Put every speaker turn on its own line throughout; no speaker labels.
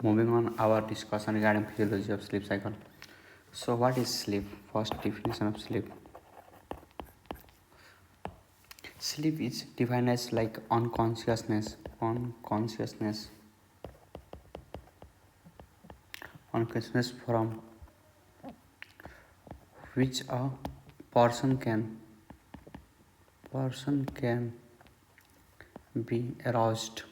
moving on our discussion regarding physiology of sleep cycle. So what is sleep? First definition of sleep. Sleep is defined as like unconsciousness from which a person can be aroused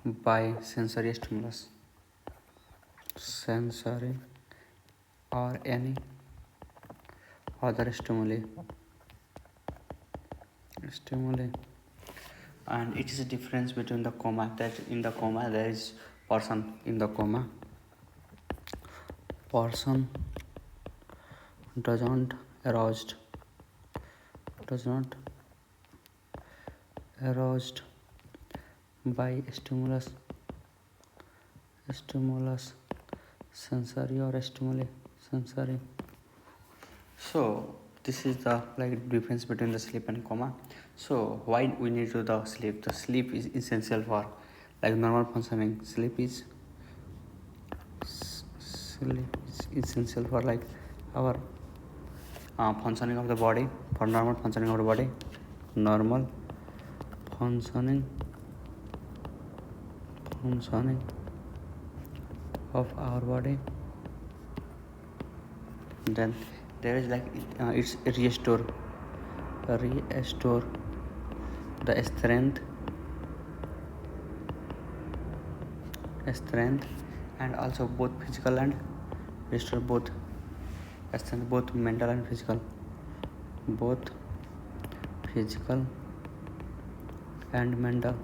by sensory stimulus, sensory or any other stimuli, and it is a difference between the coma. That in the coma there is person in the coma. Person does not aroused by stimulus, sensory or stimuli, sensory. So this is the like difference between the sleep and coma. So why we need to the sleep? The sleep is essential for like normal functioning. Sleep is essential for like our functioning of the body, for normal functioning of the body, normal functioning of our body. Then there is like it's restore the strength and also both physical and restore both strength, both mental and physical, and mental.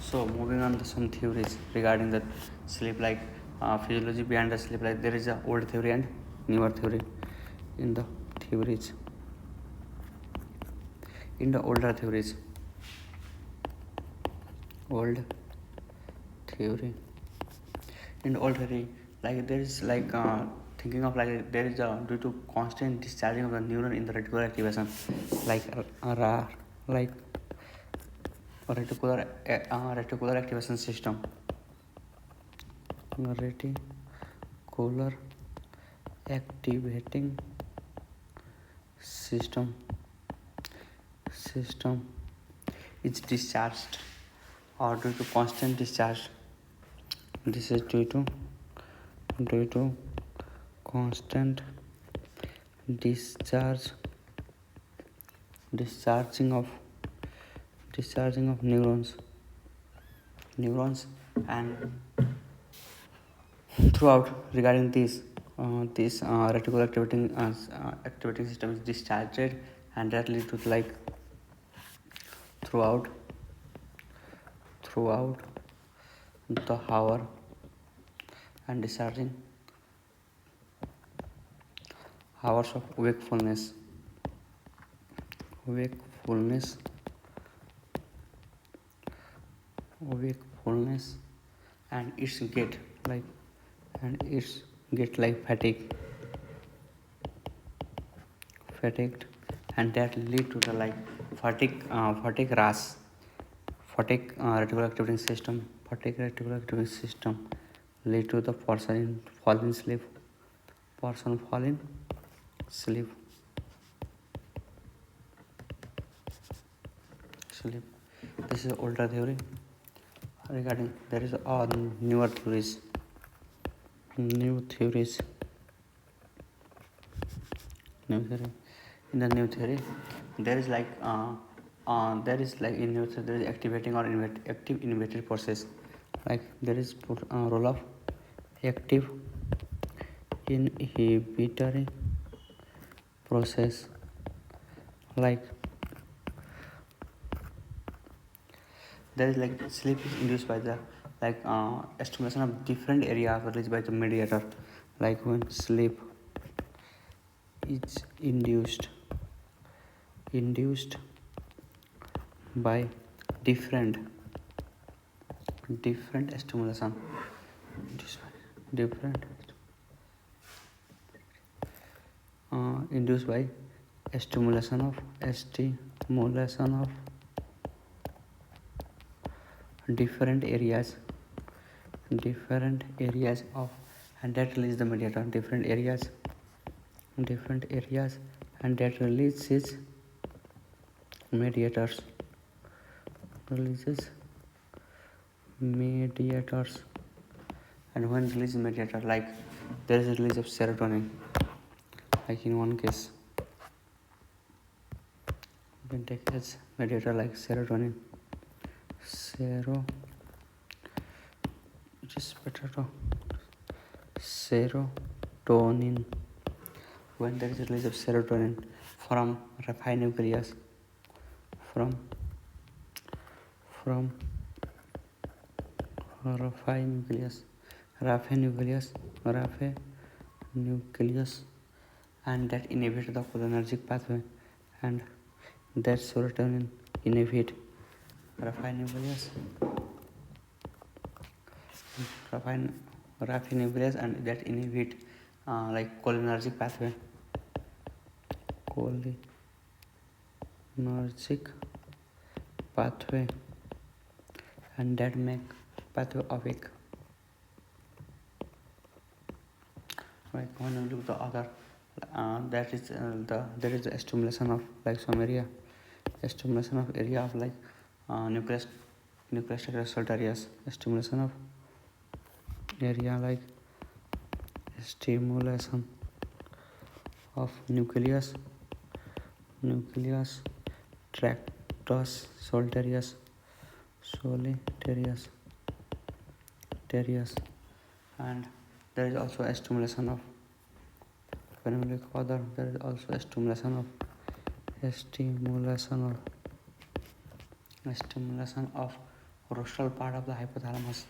So moving on to some theories regarding the sleep, like physiology behind the sleep. Like there is a old theory and newer theory. In the older theories, like there is like thinking of like there is a due to constant discharging of the neuron in the reticular activation, like reticular activation system, reticular activating system is discharged or due to constant discharge. This is due to constant discharging of neurons, and throughout regarding this reticular activating system is discharged, and that leads to like throughout the hour and discharging hours of wakefulness and it's get like fatigued, and that lead to the like fatigue rash, reticular activating system lead to the person fall in sleep. This is older theory. Regarding there is newer theories. New theory. In the new theory, there is like in new theory there is activating or active inhibited process. Like there is role of active inhibitory process, like there is like sleep is induced by the like stimulation of different areas released by the mediator. Like when sleep is induced by different stimulation, induced by stimulation of stimulation of different areas of, and that release the mediator different areas and that releases mediators and when release mediator, like there is a release of serotonin, like in one case you can take as mediator like serotonin, which is better to serotonin. When there is a release of serotonin from raphe nucleus, from raphe nucleus, and that inhibits the cholinergic pathway, and that serotonin inhibit raphe nucleus and that inhibit like cholinergic pathway and that make pathway awake. Like when we look the other, there is the stimulation of like some area, stimulation of area of like nucleus structural areas, stimulation of area like stimulation of nucleus tractus solitarius, and there is also a stimulation of, when we look further, there is also a stimulation of rostral part of the hypothalamus,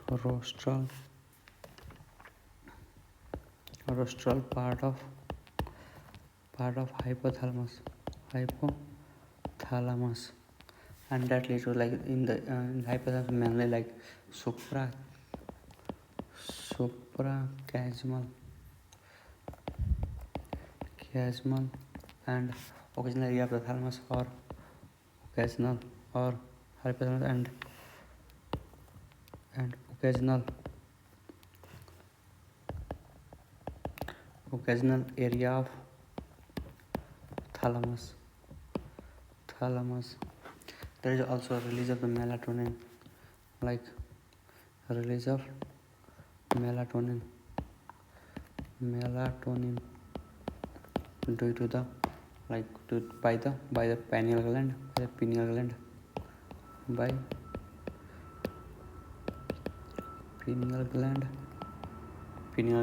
rostral part of hypothalamus, and that leads to like in the hypothalamus mainly like suprachiasmal and occasional area of the thalamus, or occasional or hypothalamus and occasional area of thalamus. There is also a release of the melatonin, like release of melatonin due to the like by the pineal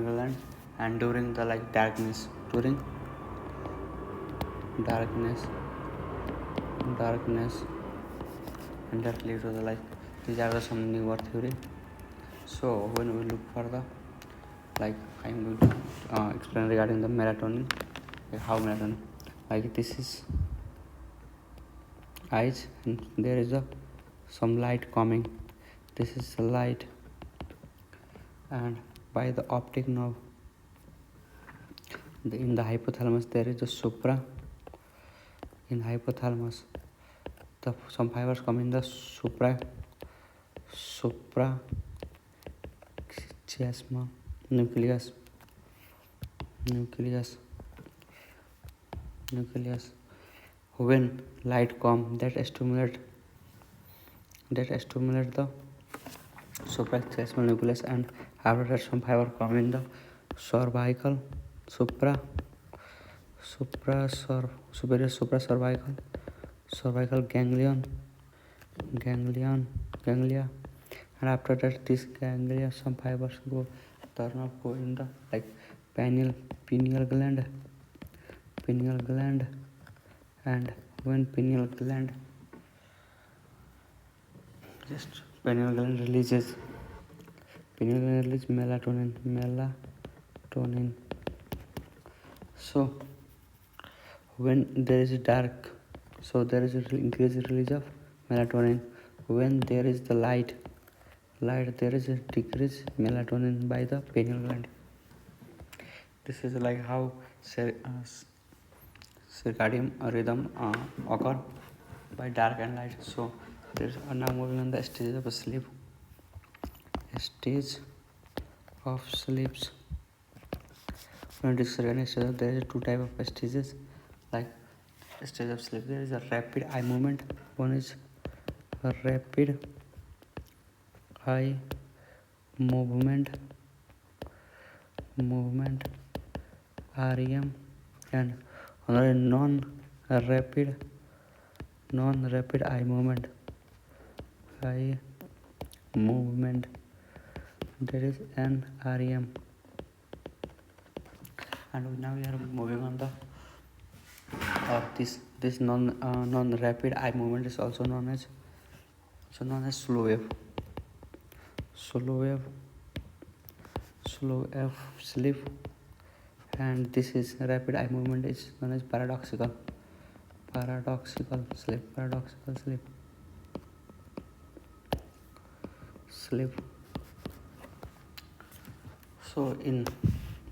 gland, and during the like darkness, and that leads to the like these are the some newer theory. So when we look further, like I am going to explain regarding the melatonin, like how melatonin, like this is eyes and there is some light coming, this is the light, and by the optic nerve in the hypothalamus there is the in hypothalamus some fibers come in the suprachiasmal nucleus. When light come, that stimulate the suprachiasmal nucleus, and after that some fiber come in the cervical superior cervical ganglia, and after that this ganglia some fibers go in the like pineal gland, and when pineal gland releases melatonin. So when there is dark, so there is increased release of melatonin. When there is the light, there is a decreased melatonin by the pineal gland. This is like how circadian rhythm occur by dark and light. So there's now moving on the stages of sleep. Stage of sleeps. When discussing stage, there is two type of stages. Like stage of sleep, there is a rapid eye movement. One is a rapid eye movement REM, and another non-rapid eye movement that is an REM. And now we are moving on the this non-rapid eye movement is also known as slow wave sleep, and this is rapid eye movement is known as paradoxical sleep. So in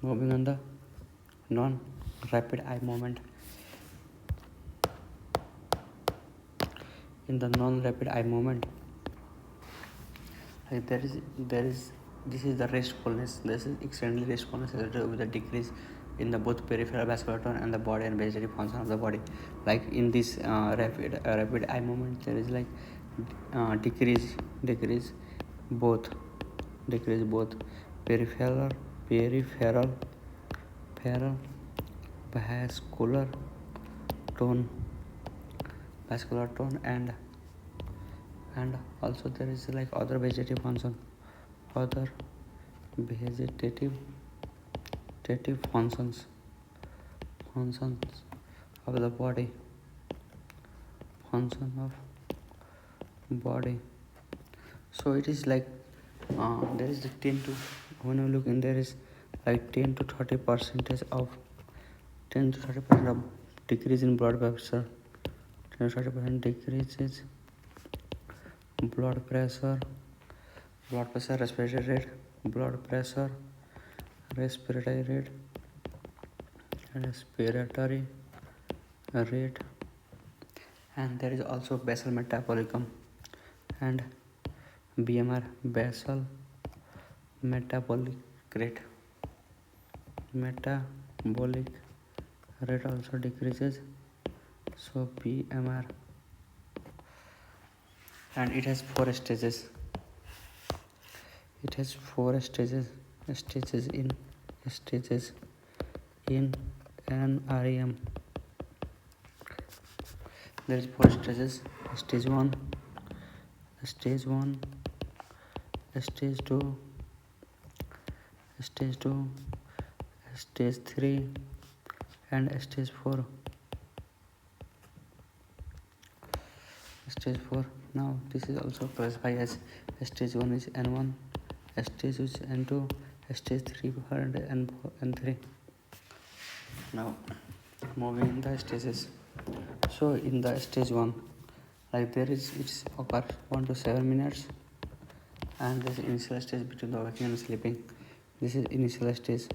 moving on the non-rapid eye movement, in the non-rapid eye movement, like there is this is the restfulness. This is extremely restfulness with a decrease in the both peripheral vascular tone and the body and vegetative function of the body. Like in this rapid eye movement, there is like decrease both peripheral vascular tone and also there is like other vegetative functions of the body. So it is like there is the 10 to, when you look in, there is like 10 to 30% of decrease in blood pressure, 10 to 30% decreases blood pressure, respiratory rate, and there is also basal metabolism and BMR, basal metabolic rate also decreases, so BMR, and it has four stages. Stages in an REM. There is four stages: stage 1, stage 2, stage 3, and stage 4. Now this is also classified as stage 1 is N1, stage 2 is N2, stage 3 and N3. Now moving in the stages. So in the stage 1, like there is, it's occurs 1 to 7 minutes, and this is initial stage between the waking and sleeping. This is initial stage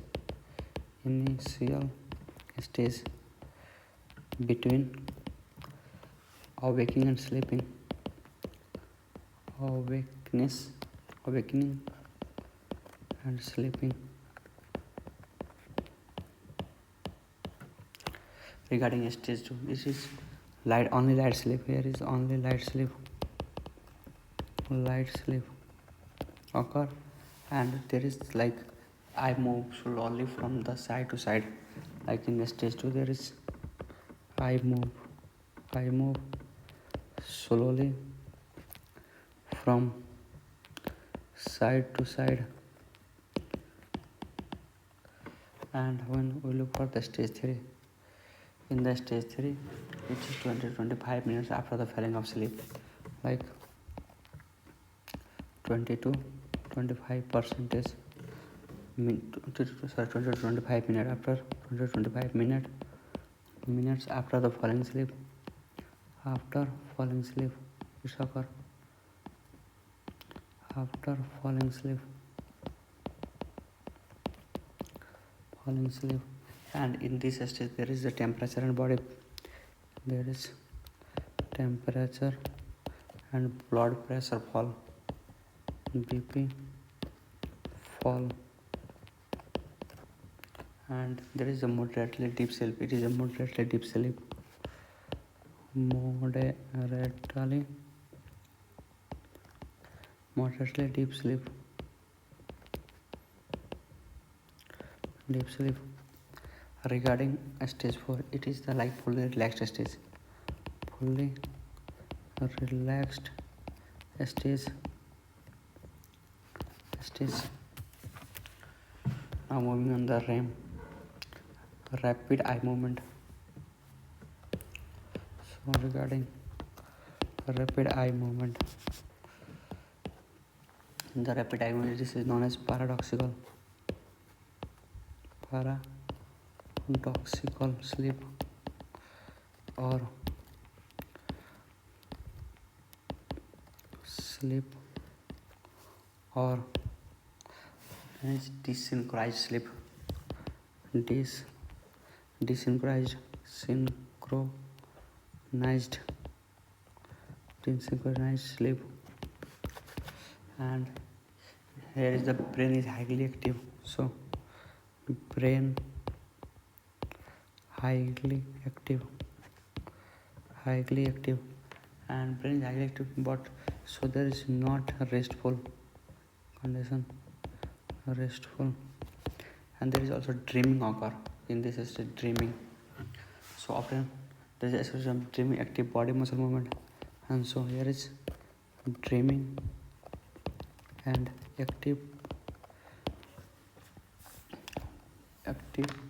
between awakening and sleeping. Awakening and sleeping. Regarding stage 2, this is only light sleep. Here is only light sleep occur, and there is like eye move slowly from the side to side. Like in stage 2, there is eye move slowly from side to side. And when we look for the stage 3, in the stage 3, which is 20 to 25 minutes after the falling of sleep, like 20 to 25 minutes after the falling sleep. It's occur after falling sleep, and in this stage there is the temperature and body there is temperature and blood pressure fall, BP fall, and there is a moderately deep sleep. It is a moderately deep sleep. Moderately deep sleep. Deep sleep. Regarding stage 4, it is the like fully relaxed stage. Fully relaxed stage. Now moving on the REM, rapid eye movement. So regarding rapid eye movement, the rapid eye movement, this is known as paradoxical sleep or desynchronized sleep. Desynchronized sleep. And here is the brain is highly active. So brain highly active, and brain is highly active, but so there is not a restful condition. And there is also dreaming occur in this state, dreaming. So often there is association of dreaming, active body muscle movement, and so here is dreaming and active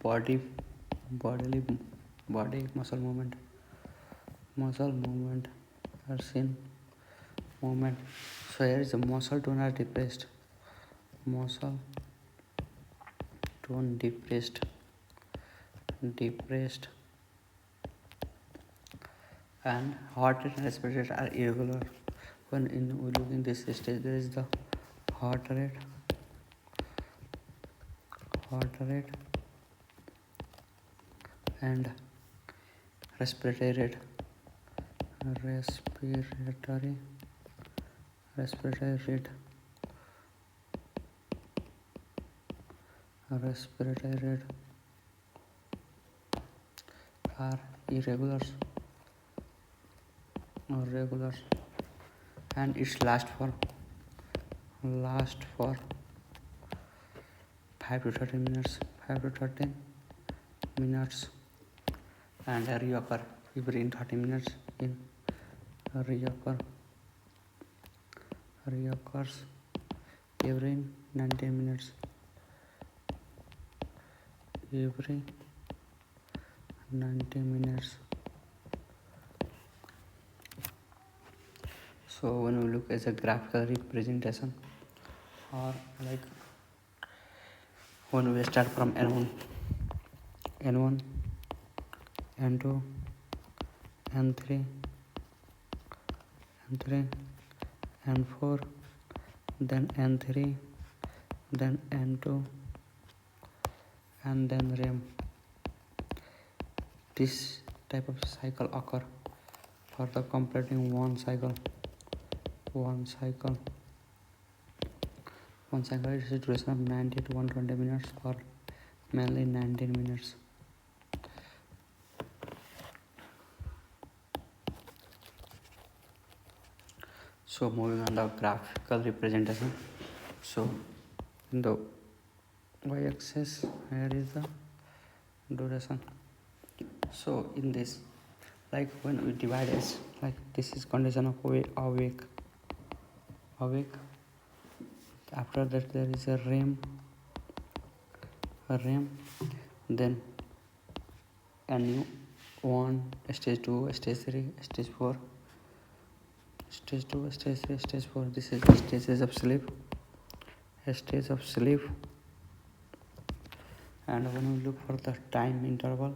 body muscle movement are seen movement. So here is a muscle tone are depressed, and heart rate and respiration rate are irregular. When we look in this stage, there is the heart rate and respiratory rate. Are irregular or regular, and it's last for 5 to 13 minutes, and reoccur every 30 minutes. Reoccurs every 90 minutes. So when we look as a graphical representation, or like when we start from N1, N2, N3, N4, then N3, then N2, and then REM. This type of cycle occur for the completing one cycle is a duration of 90 to 120 minutes, or mainly 19 minutes. So moving on the graphical representation. So in the y-axis, here is the duration. So in this, like when we divide it, like this is condition of awake. After that there is a REM, then N1, stage 2, stage 3, stage 4, stage 2, stage 3, stage 4. This is the stages of sleep. And when we look for the time interval,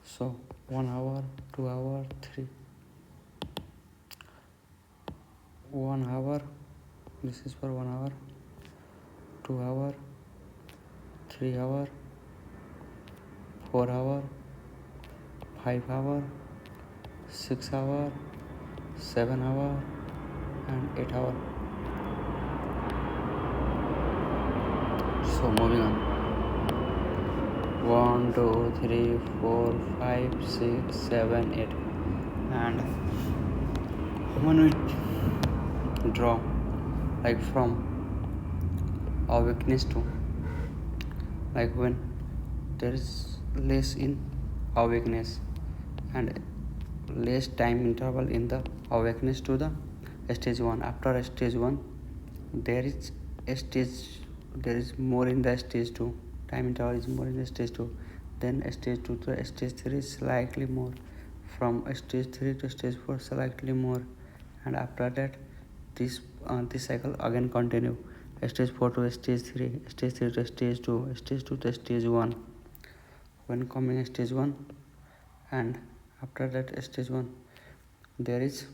so 1 hour, 2 hour, 3 1 hour, this is for 1 hour, 2 hour, 3 hour, 4 hour, 5 hour, 6 hour, 7 hour, and 8 hour. So moving on. 1, 2, 3, 4, 5, 6, 7, 8. And when we draw like from awakeness to like when there is less in awakeness and less time interval in the awakeness to the stage 1. After stage 1 there is more in the stage 2. Time interval is more in the stage 2. Then stage 2 to stage 3 is slightly more. From stage 3 to stage 4 slightly more. And after that this cycle again continue. Stage 4 to stage 3, stage 3 to stage 2, stage 2 to stage 1. When coming stage 1 and after that stage 1 there is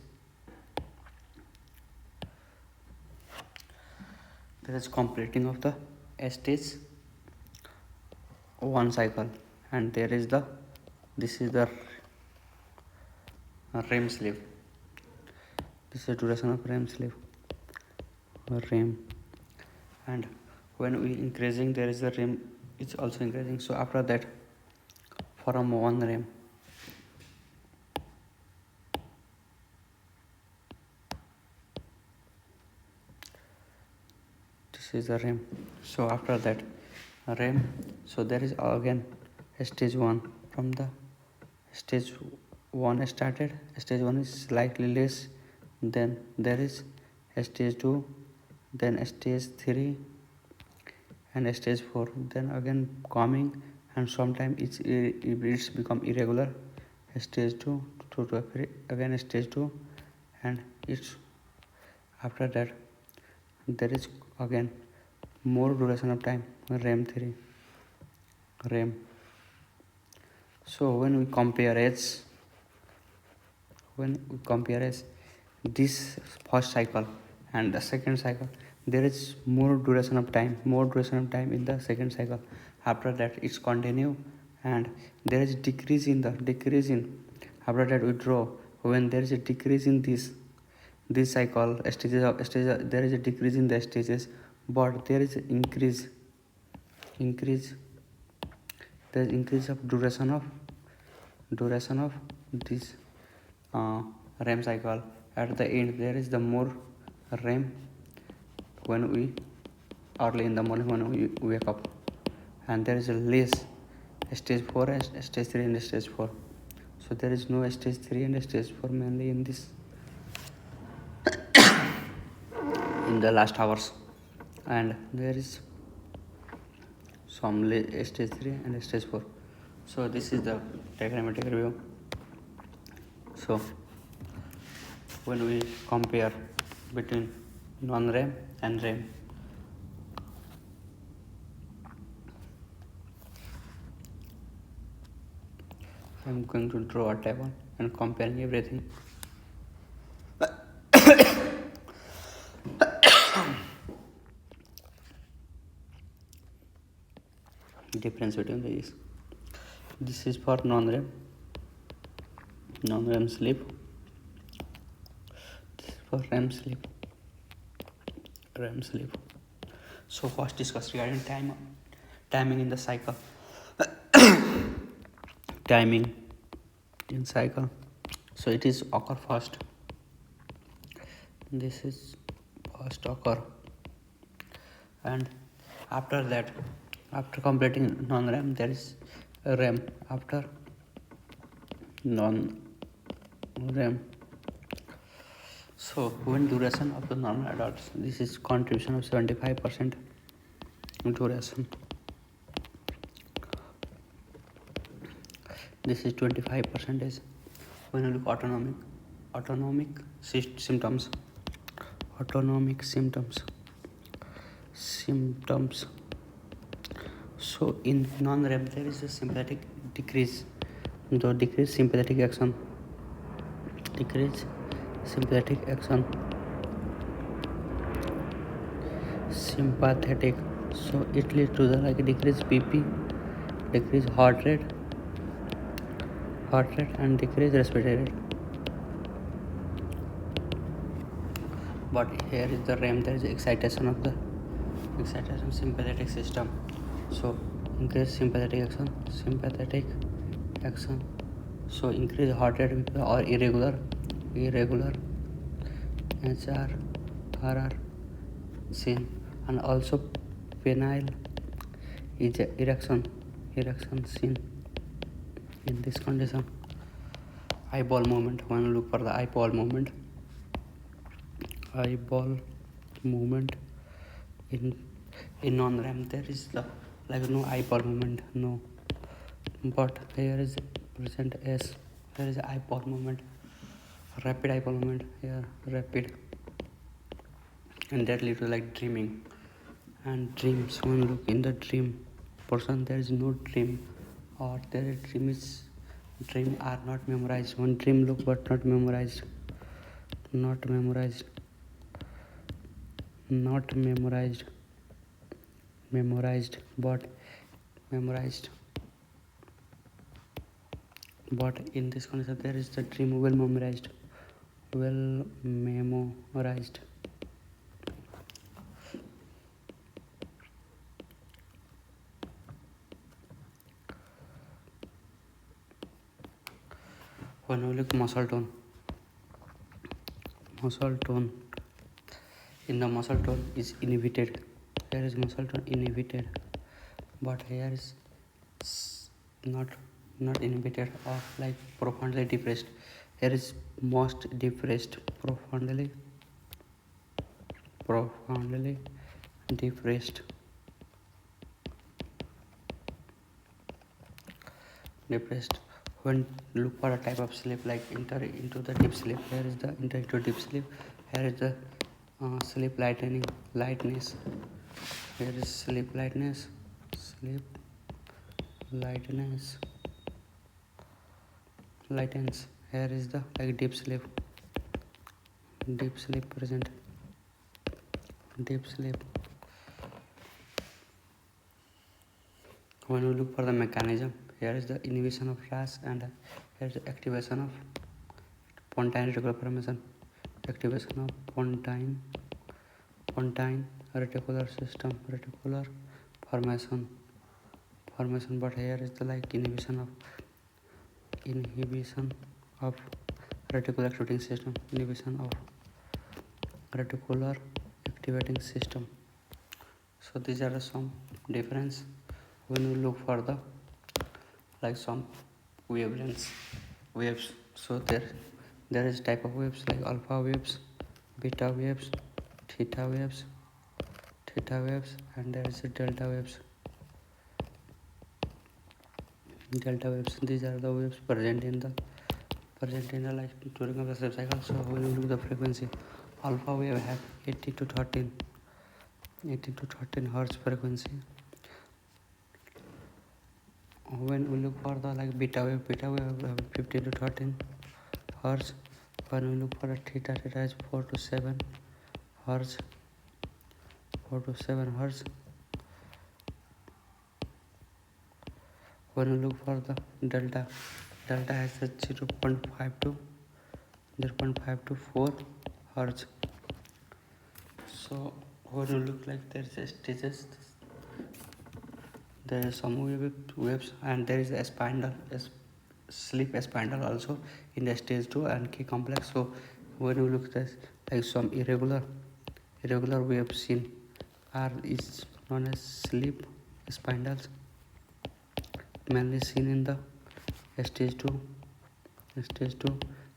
completing of the stage 1 cycle, and this is the REM sleep. This is the duration of REM sleep. REM. And when we increasing there is the REM is also increasing. So after that from 1 REM this is the REM. So after that REM, so there is again stage 1. From the stage 1 started, stage 1 is slightly less, then there is stage 2, then stage 3 and stage 4, then again coming, and sometimes it's become irregular. Stage 2 to again stage 2, and it's after that there is again more duration of time, REM 3, REM. So when we compare age, this first cycle and the second cycle, there is more duration of time in the second cycle. After that it's continue, and there is decrease in after that we draw. When there is a decrease in this cycle stages, there is a decrease in the stages, but there is increase there is increase of duration of this REM cycle. At the end there is the more REM when we early in the morning when we wake up, and there is a less stage 4 and stage 3 and stage 4. So there is no stage 3 and stage 4 mainly in this in the last hours, and there is some stage 3 and stage 4. So this is the diagrammatic review. So when we compare between non-REM and REM, I'm going to draw a table and comparing everything. Difference between these. This is for non-REM sleep. This is for REM sleep. So first discuss regarding timing in the cycle. Timing in cycle. So it is occur first. This is first occur, and after that, after completing non-REM, there is REM. After non-REM, so when duration of the normal adults, this is contribution of 75% duration. This is 25%. When you look autonomic symptoms. So in non-REM there is a sympathetic decrease. The decrease sympathetic action. Sympathetic. So it leads to the decrease BP, decrease heart rate, and decrease respiratory rate. But here is the REM, there is excitation of the sympathetic system. So increase sympathetic action. So increase heart rate or irregular HRR seen, and also penile erection seen in this condition. Eyeball movement. When you look for the eyeball movement in non-REM, there is the no eyeball movement, no. But here is present as there is eyeball movement, rapid eyeball movement here, rapid, and that leads to dreaming and dreams. When you look in the dream person, there is no dream, or there is dream are not memorized. One dream look but not memorized, not memorized, but memorized. But in this concept, there is the dream well memorized. When we look muscle tone, in the muscle tone is inhibited. Here is muscle tone inhibited, but here is not inhibited or profoundly depressed. Here is most depressed, profoundly depressed. When look for a type of sleep, enter into the deep sleep. Here is the enter into deep sleep. Here is the sleep lightness. Here is sleep lightness. Here is the deep sleep present. When we look for the mechanism, here is the inhibition of RAS, and here is the activation of pontine reticular formation, activation of pontine reticular system, reticular formation. But here is the inhibition of reticular activating system, reticular activating system. So these are some difference when we look for the some waves. So there is type of waves like alpha waves, beta waves, theta waves, and there is a delta waves. These are the waves present in the during the sleep cycle. So when we look the frequency, alpha wave have 18 to 13 hertz frequency. When we look for the beta wave have 15 to 13 hertz. When we look for a theta is 4 to 7 hertz. When we look for the delta has a 0.5 to 4 hertz. So when you look there is stages, there is some waves, and there is a sleep spindle also in the stage 2 and key complex. So when you look at some irregular waves seen is known as sleep spindles, mainly seen in the stage 2,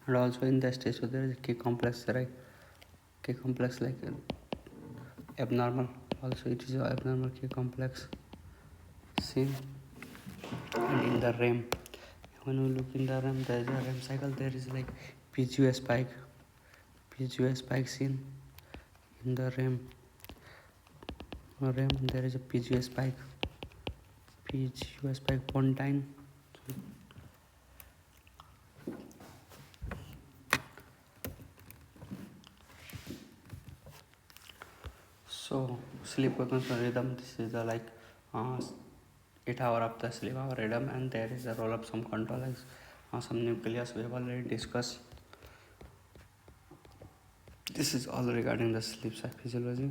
and also in the stage 2 there is a key complex, abnormal. Also it is an abnormal key complex seen. And in the REM, when we look in the REM, there is a REM cycle. There is PGO spike seen in the REM. There is a PGO spike pontine. So sleep frequency rhythm, this is the 8 hour of the sleep hour rhythm, and there is a roll up some control some nucleus we have already discussed. this is all regarding the sleep physiology.